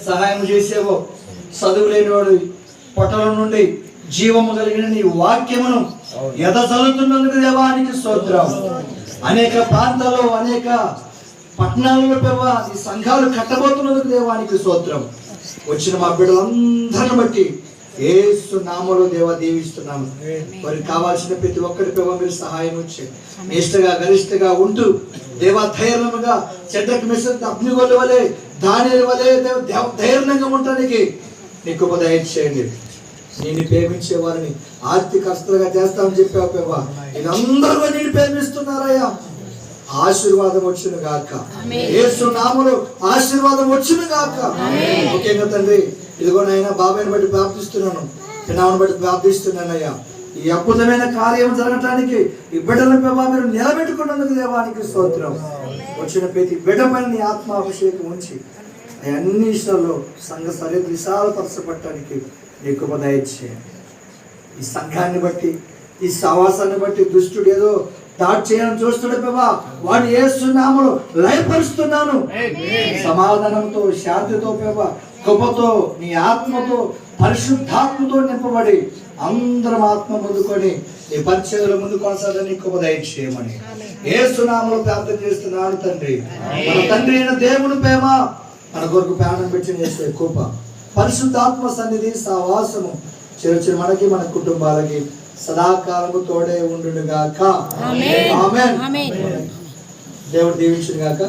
సహాయం చేసేవో, చదువు లేనివాడు పొట్టల నుండి జీవము కలిగిన నీ వాక్యమును ఎదజల్లుతున్నందుకు దేవానికి స్తోత్రం. అనేక ప్రాంతాల్లో అనేక పట్టణాలలో ప్రభా ఈ సంఘాలు కట్టబోతున్నందుకు దేవానికి స్తోత్రం. వచ్చిన మా బిడ్డలందరిని బట్టి యేసు నామములో దేవా దీవిస్తున్నాము. వారికి కావాల్సిన ప్రతి ఒక్కరి ప్రభావ మీరు సహాయం వచ్చి నిష్ఠగా గరిష్ఠగా ఉంటూ దేవా ధైర్యముగా చెడ్డకి మెసేజ్ అగ్నిగోళ్ళ వలె దానిల వలె ధైర్యంగా ఉండడానికి నీకు దయచేయండి. నేను ప్రేమించే వారిని ఆర్థిక కష్టంగా చేస్తామని చెప్పావు ప్రభా. వీళ్ళందరూ నేను ప్రేమిస్తున్నారయ్యా. ఆశీర్వాదం వచ్చును గాక, యేసు నామములో ఆశీర్వాదం వచ్చును గాక. ముఖ్యంగా తండ్రి ఇదిగో నాయన బాబాయిని బట్టి ప్రార్థిస్తున్నాను, పిన్నామని బట్టి ప్రార్థిస్తున్నానయ్యా. ఈ అద్భుతమైన కార్యం జరగటానికి ఈ బిడ్డల ప్రభావ మీరు నిలబెట్టుకున్నందుకు దేవానికి స్తోత్రం. వచ్చిన ప్రతి బిడ్డ పైన నీ ఆత్మాభిషేకం ఉంచి అన్ని విషయాల్లో సంఘ సరిహద్దు విశాలపరచబట్టడానికి నీకు దయచేయండి. ఈ సంఘాన్ని బట్టి ఈ సహవాసాన్ని బట్టి దుష్టుడు ఏదో దాడి చేయాలని చూస్తున్నాడు ప్రభా, వాడు యేసు నామములో లయపరుస్తున్నాను. సమాధానంతో శాంతితో ప్రభా, కృపతో నీ ఆత్మతో పరిశుద్ధాత్మతో నింపబడి అందరం ఆత్మ ముందుకొని నీ పరిచర్యల ముందు కొనసాగని కృప దయచేయమని యేసు నామములో ప్రార్థన చేస్తున్నాను తండ్రి. మన తండ్రి అయిన దేవుని ప్రేమ, మన కొరకు ప్రాణం పెట్టి చేసే కృప, పరిశుద్ధాత్మ సన్నిధి సహవాసము చిరచిరు మనకి మన కుటుంబాలకి సదాకాలము తోడే ఉండును గాక. ఆమేన్. దేవుడు దీవించును గాక.